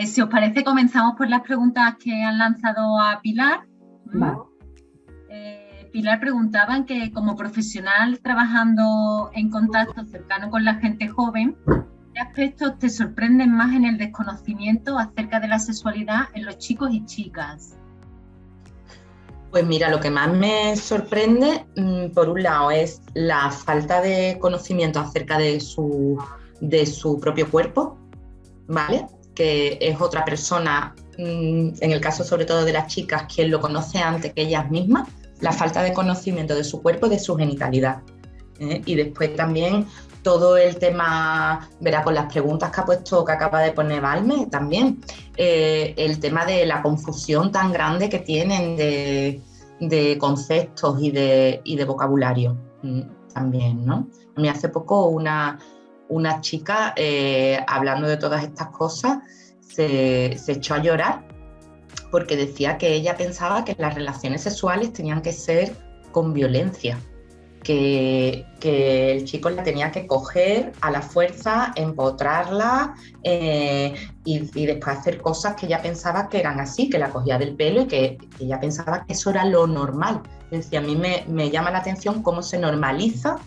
Si os parece, comenzamos por las preguntas que han lanzado a Pilar. Vale. Pilar preguntaba en que como profesional trabajando en contacto cercano con la gente joven, ¿qué aspectos te sorprenden más en el desconocimiento acerca de la sexualidad en los chicos y chicas? Pues mira, lo que más me sorprende, por un lado, es la falta de conocimiento acerca de su propio cuerpo, ¿vale? Que es otra persona, en el caso sobre todo de las chicas, quien lo conoce antes que ellas mismas, la falta de conocimiento de su cuerpo y de su genitalidad. Y después también todo el tema, verá, con las preguntas que ha puesto, que acaba de poner Valme también, el tema de la confusión tan grande que tienen de conceptos y de vocabulario también, ¿no? A mí hace poco una chica, hablando de todas estas cosas, se echó a llorar porque decía que ella pensaba que las relaciones sexuales tenían que ser con violencia, que el chico la tenía que coger a la fuerza, empotrarla y después hacer cosas que ella pensaba que eran así, que la cogía del pelo y que ella pensaba que eso era lo normal. Decía, a mí me llama la atención cómo se normaliza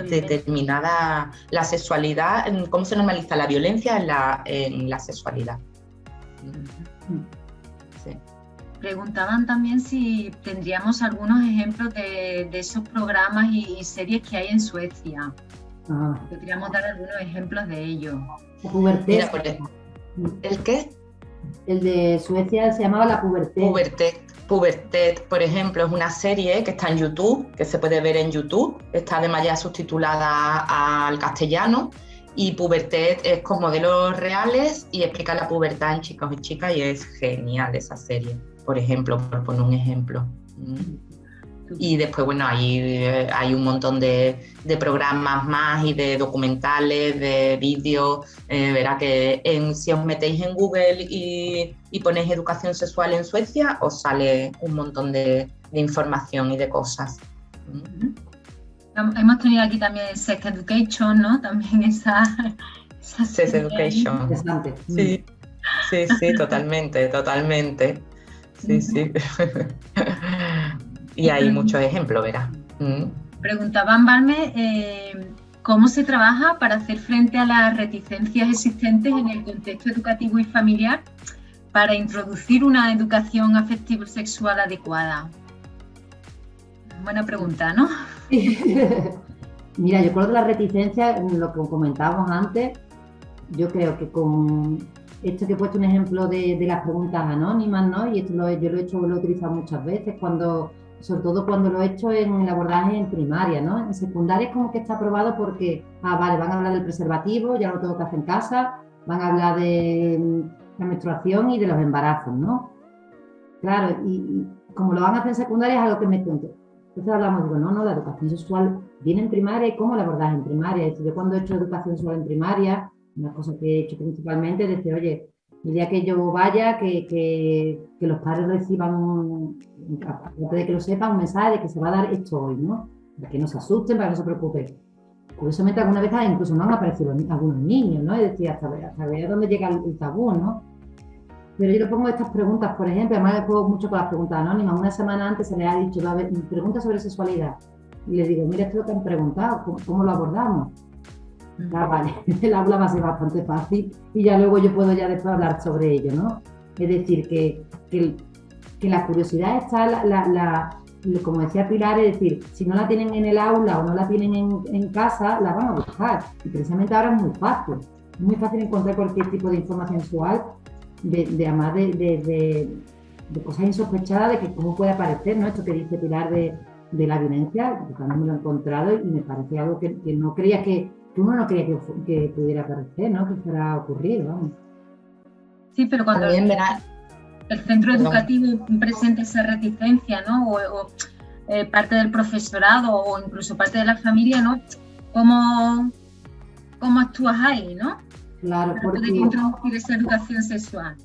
determinada la sexualidad, cómo se normaliza la violencia en la sexualidad. Sí. Preguntaban también si tendríamos algunos ejemplos de esos programas y series que hay en Suecia. Podríamos dar algunos ejemplos de ello. Puberté. ¿El qué? El de Suecia se llamaba La Puberté. Puberté, por ejemplo, es una serie que está en YouTube, que se puede ver en YouTube, está además ya subtitulada al castellano, y Puberté es con modelos reales y explica la pubertad en chicos y chicas, y es genial esa serie, por ejemplo, por poner un ejemplo. Y después, bueno, hay un montón de programas más y de documentales, de vídeos. Verá que si os metéis en Google y ponéis educación sexual en Suecia, os sale un montón de información y de cosas. Hemos tenido aquí también Sex Education, ¿no? También esa Sex Education. Interesante. Sí, totalmente. Sí. Y hay muchos ejemplos, verás. Preguntaban, Valme, ¿cómo se trabaja para hacer frente a las reticencias existentes en el contexto educativo y familiar para introducir una educación afectivo-sexual adecuada? Buena pregunta, ¿no? Mira, yo creo que la reticencia, lo que comentábamos antes, yo creo que con esto que he puesto un ejemplo de las preguntas anónimas, ¿no? Y esto yo lo he utilizado muchas veces, sobre todo cuando lo he hecho en el abordaje en primaria, ¿no? En secundaria es como que está aprobado porque, vale, van a hablar del preservativo, ya lo tengo que hacer en casa, van a hablar de la menstruación y de los embarazos, ¿no? Claro, y como lo van a hacer en secundaria es algo que me cuento. Entonces hablamos, digo, no, la educación sexual viene en primaria y cómo la abordaje en primaria. Es decir, yo cuando he hecho educación sexual en primaria, una cosa que he hecho principalmente es decir, oye, el día que yo vaya, que los padres reciban, aparte de que lo sepan, un mensaje de que se va a dar esto hoy, ¿no? Para que no se asusten, para que no se preocupen. Curiosamente, alguna vez incluso no han aparecido algunos niños, ¿no? Es decir, hasta ver dónde llega el tabú, ¿no? Pero yo le pongo estas preguntas, por ejemplo, además le juego mucho con las preguntas anónimas. Una semana antes se les ha dicho, preguntas sobre sexualidad. Y les digo, mira, esto es lo que han preguntado, ¿cómo lo abordamos? Vale, el aula va a ser bastante fácil y ya luego yo puedo ya después hablar sobre ello, ¿no? Es decir, que la curiosidad está, como decía Pilar, es decir, si no la tienen en el aula o no la tienen en casa, la van a buscar. Y precisamente ahora es muy fácil encontrar cualquier tipo de información sexual, además de cosas insospechadas, de que cómo puede aparecer, ¿no? Esto que dice Pilar de la violencia, yo también me lo he encontrado y me parece algo que no creía que uno no creía que pudiera aparecer, ¿no? Que fuera a ocurrir, vamos. Sí, pero cuando el centro educativo presenta esa reticencia, ¿no? O parte del profesorado o incluso parte de la familia, ¿no? ¿Cómo actúas ahí, no? Claro, porque poder introducir esa educación sexual.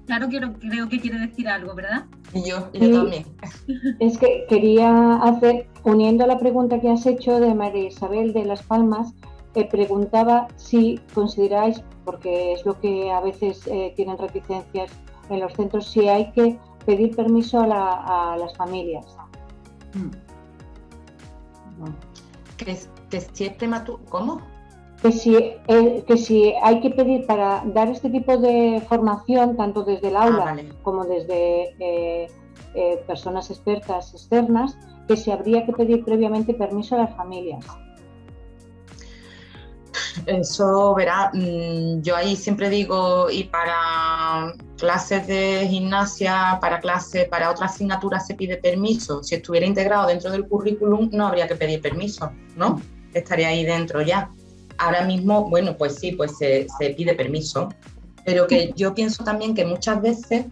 Claro, creo que quiere decir algo, ¿verdad? Y yo también. Es que quería hacer, uniendo la pregunta que has hecho de María Isabel de Las Palmas, preguntaba si consideráis, porque es lo que a veces tienen reticencias en los centros, si hay que pedir permiso a las familias. Que si es prematuro, ¿cómo? Que si hay que pedir para dar este tipo de formación, tanto desde el aula vale. como desde personas expertas externas, que si habría que pedir previamente permiso a las familias. Eso, verá, yo ahí siempre digo, y para clases de gimnasia, para otras asignaturas se pide permiso. Si estuviera integrado dentro del currículum no habría que pedir permiso, ¿no? Estaría ahí dentro ya. Ahora mismo, bueno, pues sí, pues se pide permiso, pero que yo pienso también que muchas veces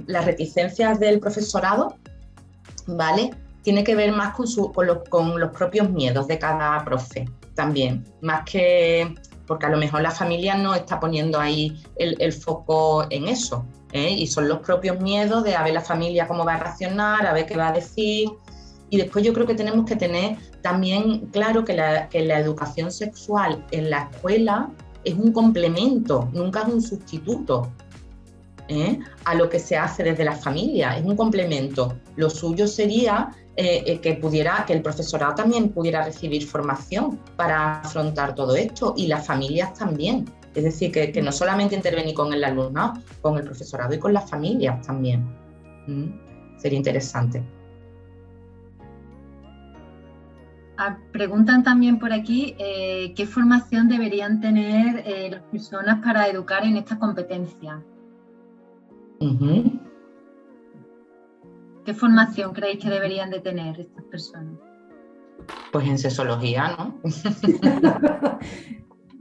las reticencias del profesorado, ¿vale?, tiene que ver más con los propios miedos de cada profe también, más que porque a lo mejor la familia no está poniendo ahí el foco en eso, y son los propios miedos de a ver la familia cómo va a reaccionar, a ver qué va a decir. Y después yo creo que tenemos que tener también claro que la educación sexual en la escuela es un complemento, nunca es un sustituto a lo que se hace desde la familia, es un complemento. Lo suyo sería que el profesorado también pudiera recibir formación para afrontar todo esto, y las familias también. Es decir, que no solamente intervenir con el alumnado, con el profesorado y con las familias también. Sería interesante. Preguntan también por aquí qué formación deberían tener las personas para educar en esta competencia. ¿Qué formación creéis que deberían de tener estas personas? Pues en sexología, ¿no?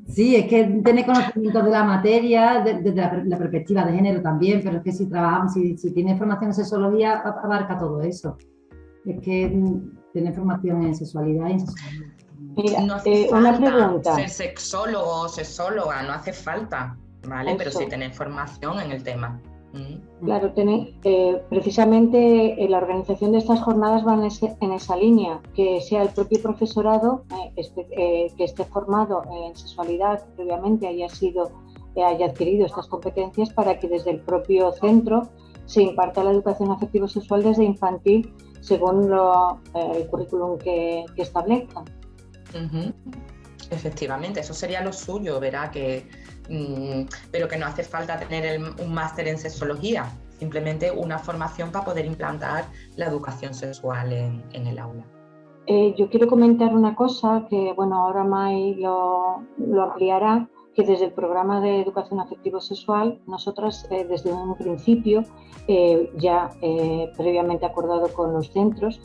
Sí, es que tener conocimiento de la materia desde la perspectiva de género también, pero es que si trabajamos, si tienes formación en sexología, abarca todo eso. Es que tener formación en sexualidad y en sexualidad. Mira, no hace una falta pregunta. ser sexólogo o sexóloga, no hace falta, ¿vale? Eso. Pero sí tener formación en el tema. Claro, precisamente la organización de estas jornadas va en esa línea, que sea el propio profesorado que esté formado en sexualidad previamente, haya adquirido estas competencias, para que desde el propio centro se imparta la educación afectivo-sexual desde infantil según el currículum que establezcan. Efectivamente, eso sería lo suyo, verá pero que no hace falta tener un máster en sexología, simplemente una formación para poder implantar la educación sexual en el aula. Yo quiero comentar una cosa que, bueno, ahora May lo ampliará, que desde el programa de educación afectivo-sexual, nosotras desde un principio, ya previamente acordado con los centros,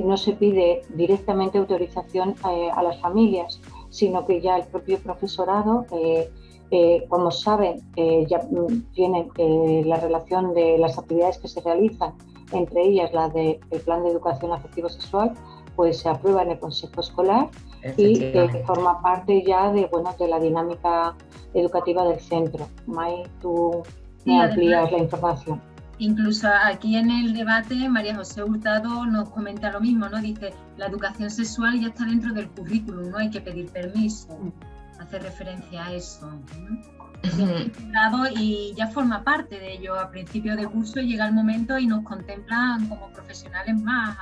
no se pide directamente autorización a las familias, sino que ya el propio profesorado, como saben, ya tienen la relación de las actividades que se realizan, entre ellas la del plan de educación afectivo-sexual, pues se aprueba en el consejo escolar y forma parte ya de la dinámica educativa del centro. May, tú me amplías la información. Incluso aquí en el debate, María José Hurtado nos comenta lo mismo, ¿no? Dice, la educación sexual ya está dentro del currículum, no hay que pedir permiso. Hace referencia a eso, ¿no? Y ya forma parte de ello. A principio de curso llega el momento y nos contemplan como profesionales más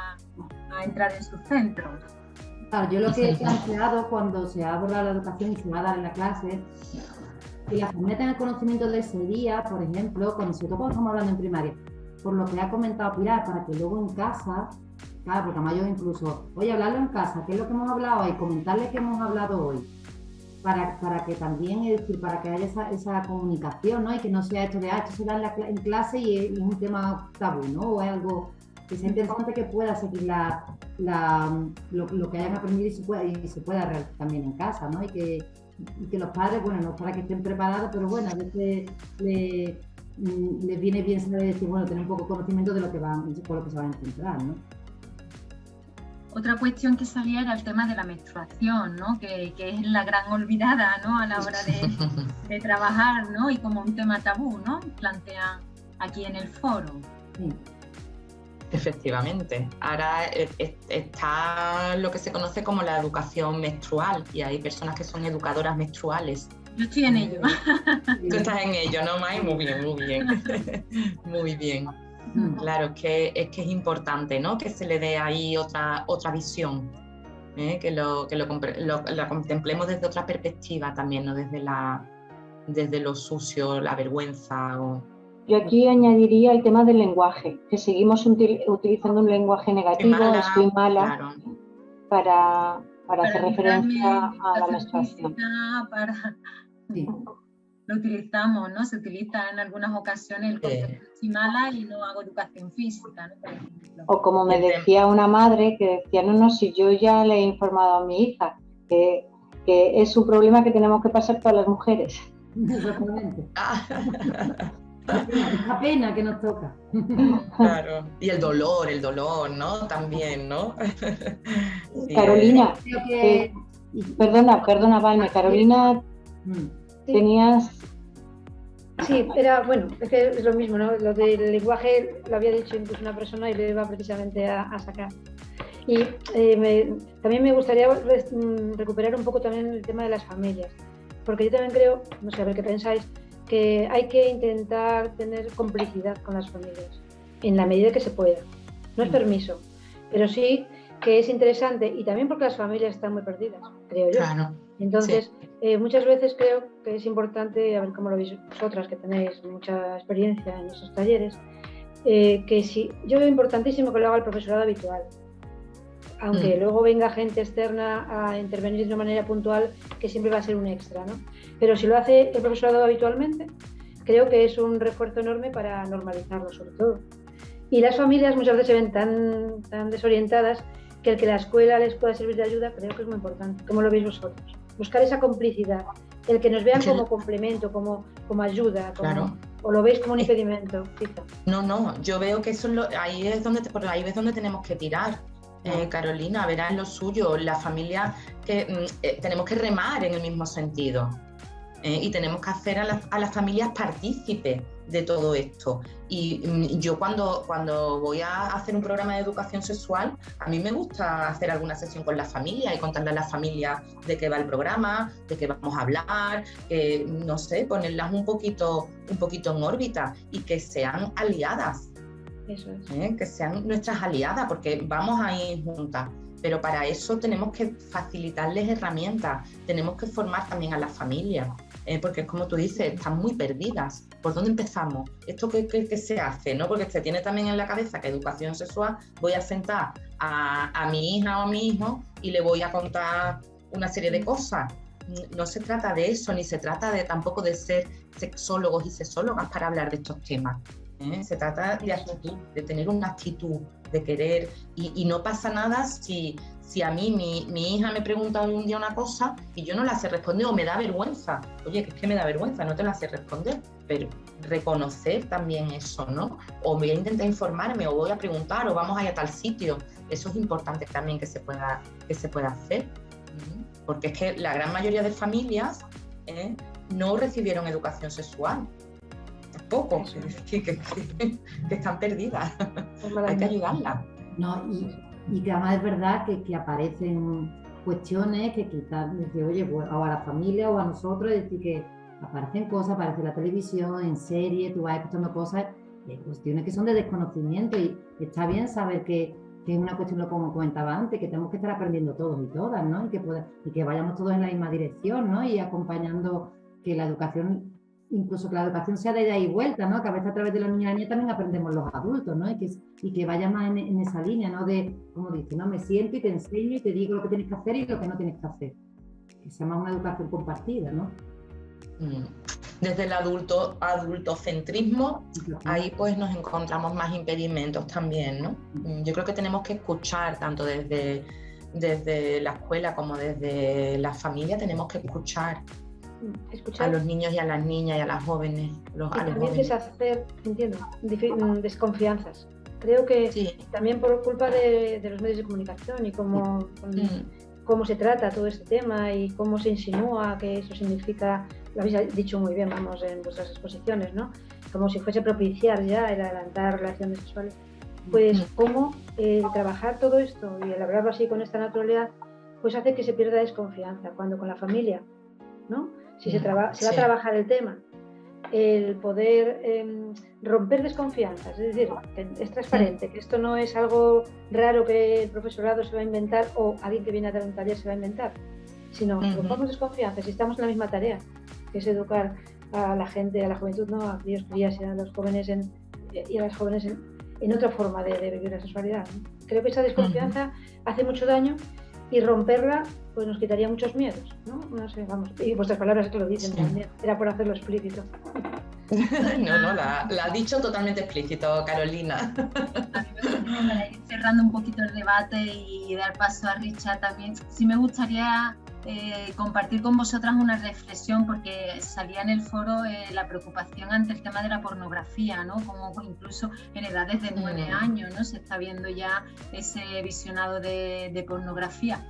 a entrar en sus centros. Claro, yo lo que he planteado cuando se ha abordado la educación y se va a dar en la clase, que la familia tenga conocimiento de ese día, por ejemplo, cuando estamos hablando en primaria, por lo que ha comentado Pilar, para que luego en casa, claro, porque además yo incluso, oye, hablarlo en casa, ¿qué es lo que hemos hablado hoy? Comentarle qué hemos hablado hoy. Para que también, es decir, para que haya esa comunicación, ¿no? Y que no sea esto de, esto se da en clase y es un tema tabú, ¿no? O es algo que sea interesante, que pueda seguir lo que hayan aprendido y se pueda realizar también en casa, ¿no? Y que los padres, bueno, no para que estén preparados, pero bueno, a veces les viene bien saber decir, bueno, tener un poco de conocimiento de con lo que se van a encontrar, ¿no? Otra cuestión que salía era el tema de la menstruación, ¿no? Que es la gran olvidada, ¿no? A la hora de trabajar, ¿no? Y como un tema tabú, ¿no? Plantean aquí en el foro. Sí. Efectivamente. Ahora está lo que se conoce como la educación menstrual y hay personas que son educadoras menstruales. Yo estoy en ello. Tú estás en ello, ¿no, Mai? Muy bien, muy bien. Muy bien. Claro, es que es importante, ¿no? Que se le dé ahí otra visión, que la contemplemos desde otra perspectiva también, no desde lo sucio, la vergüenza. Yo aquí añadiría el tema del lenguaje, que seguimos utilizando un lenguaje negativo, estoy mala, claro. para hacer referencia a la menstruación. Sí. Lo utilizamos, ¿no? Se utiliza en algunas ocasiones el concepto estoy mala y no hago educación física, ¿no? Por ejemplo. O como me decía una madre que decía, no, si yo ya le he informado a mi hija que es un problema que tenemos que pasar todas las mujeres. Exactamente. La pena que nos toca. Claro. Y el dolor, ¿no? También, ¿no? Sí, Carolina, perdona, Valme, Carolina, tenías... Sí, bueno, es que es lo mismo, ¿no? Lo del lenguaje lo había dicho incluso una persona y lo iba precisamente a sacar. Y también me gustaría recuperar un poco también el tema de las familias, porque yo también creo, no sé, a ver qué pensáis, que hay que intentar tener complicidad con las familias, en la medida que se pueda. No es permiso, pero sí que es interesante, y también porque las familias están muy perdidas, creo yo. Claro. Entonces, sí. Muchas veces creo que es importante, a ver cómo lo veis vosotras, que tenéis mucha experiencia en esos talleres, que sí, yo veo importantísimo que lo haga el profesorado habitual, aunque luego venga gente externa a intervenir de una manera puntual, que siempre va a ser un extra, ¿no? Pero si lo hace el profesorado habitualmente, creo que es un refuerzo enorme para normalizarlo, sobre todo. Y las familias muchas veces se ven tan desorientadas que el que la escuela les pueda servir de ayuda creo que es muy importante. ¿Cómo lo veis vosotros? Buscar esa complicidad, el que nos vean como complemento, como ayuda, claro. O lo veis como un impedimento, quizá. No, yo veo que eso ahí es donde tenemos que tirar. Carolina, verás lo suyo, la familia, que tenemos que remar en el mismo sentido y tenemos que hacer a las familias partícipes de todo esto. Y yo cuando voy a hacer un programa de educación sexual, a mí me gusta hacer alguna sesión con la familia y contarle a la familia de qué va el programa, de qué vamos a hablar, no sé, ponerlas un poquito en órbita y que sean aliadas. Eso es. Que sean nuestras aliadas, porque vamos a ir juntas, pero para eso tenemos que facilitarles herramientas, tenemos que formar también a las familias, porque es como tú dices, están muy perdidas. ¿Por dónde empezamos? ¿Esto qué se hace? ¿No? Porque se tiene también en la cabeza que educación sexual, voy a sentar a mi hija o a mi hijo y le voy a contar una serie de cosas. No se trata de eso, ni se trata tampoco de ser sexólogos y sexólogas para hablar de estos temas. Se trata de actitud, de tener una actitud, de querer, y no pasa nada si a mí mi hija me pregunta un día una cosa y yo no la sé responder o me da vergüenza. Oye, que es que me da vergüenza, no te la sé responder, pero reconocer también eso, ¿no? O voy a intentar informarme, o voy a preguntar, o vamos a ir a tal sitio. Eso es importante también que se pueda hacer, porque es que la gran mayoría de familias no recibieron educación sexual. Poco, que están perdidas. Hay que ayudarlas. No, y que además es verdad que aparecen cuestiones que quizás dice, oye, pues, o a la familia o a nosotros, es decir, que aparecen cosas, aparece en la televisión, en serie, tú vas escuchando cosas, cuestiones que son de desconocimiento, y está bien saber que es una cuestión, como comentaba antes, que tenemos que estar aprendiendo todos y todas, ¿no? Y que vayamos todos en la misma dirección, ¿no? Y acompañando que la educación, incluso que la educación sea de ida y vuelta, ¿no? Que a veces a través de los niños y niñas también aprendemos los adultos, ¿no? Y que vaya más en esa línea, ¿no? De, como dice, ¿no? Me siento y te enseño y te digo lo que tienes que hacer y lo que no tienes que hacer. Que sea más una educación compartida, ¿no? Desde el adultocentrismo, ahí pues nos encontramos más impedimentos también, ¿no? Yo creo que tenemos que escuchar tanto desde la escuela como desde la familia, tenemos que escuchar a los niños y a las niñas y a las jóvenes. También deshacer, entiendo, desconfianzas. Creo que sí. También por culpa de los medios de comunicación y cómo se trata todo este tema y cómo se insinúa que eso significa, lo habéis dicho muy bien, vamos, en vuestras exposiciones, ¿no? Como si fuese propiciar ya el adelantar relaciones sexuales. pues cómo trabajar todo esto y el hablarlo así con esta naturalidad, pues hace que se pierda desconfianza, cuando con la familia, ¿no? Si se va a trabajar el tema, el poder romper desconfianzas, es decir, que es transparente, que esto no es algo raro que el profesorado se va a inventar o alguien que viene a dar un taller se va a inventar, sino rompamos desconfianzas y estamos en la misma tarea, que es educar a la gente, a la juventud, ¿no? A críos, crías y a los jóvenes y a las jóvenes en otra forma de vivir la sexualidad, ¿no? Creo que esa desconfianza hace mucho daño y romperla pues nos quitaría muchos miedos, ¿no? No sé, vamos, y vuestras palabras que lo dicen también, era por hacerlo explícito. No, la ha dicho totalmente explícito, Carolina. A mí me gustaría, para ir cerrando un poquito el debate y dar paso a Richard también, sí me gustaría compartir con vosotras una reflexión, porque salía en el foro la preocupación ante el tema de la pornografía, ¿no? Como incluso en edades de 9 años, ¿no? Se está viendo ya ese visionado de pornografía.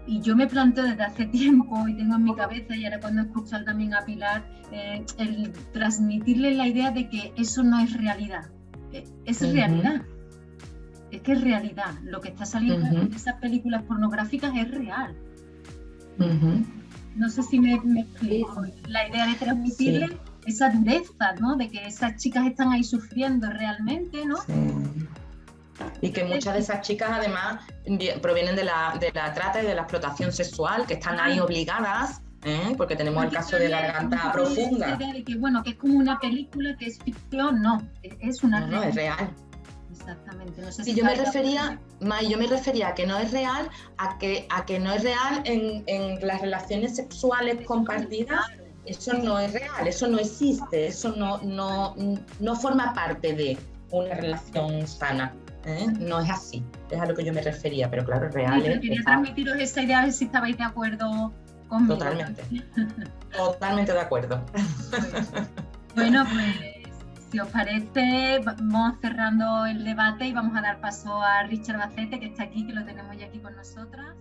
Y yo me planteo desde hace tiempo y tengo en mi cabeza, y ahora cuando escucho también a Pilar, el transmitirle la idea de que eso no es realidad. Es realidad. Es que es realidad. Lo que está saliendo en esas películas pornográficas es real. No sé si me explico. La idea de transmitirle esa dureza, ¿no? De que esas chicas están ahí sufriendo realmente, ¿no? Sí. Y que muchas de esas chicas además provienen de la trata y de la explotación sexual, que están ahí obligadas, porque tenemos el caso de Garganta Profunda. De que, bueno, que es como una película, que es ficción, no, es una realidad. No, es real. Exactamente. No sé si yo me refería a que no es real, a que no es real en las relaciones sexuales compartidas. Eso no es real, eso no existe, eso no forma parte de una relación sana. No es así, es a lo que yo me refería, pero claro, es real. Sí, quería transmitiros esa idea, a ver si estabais de acuerdo conmigo. Totalmente de acuerdo. Bueno, pues si os parece, vamos cerrando el debate y vamos a dar paso a Richard Bacete, que está aquí, que lo tenemos ya aquí con nosotras.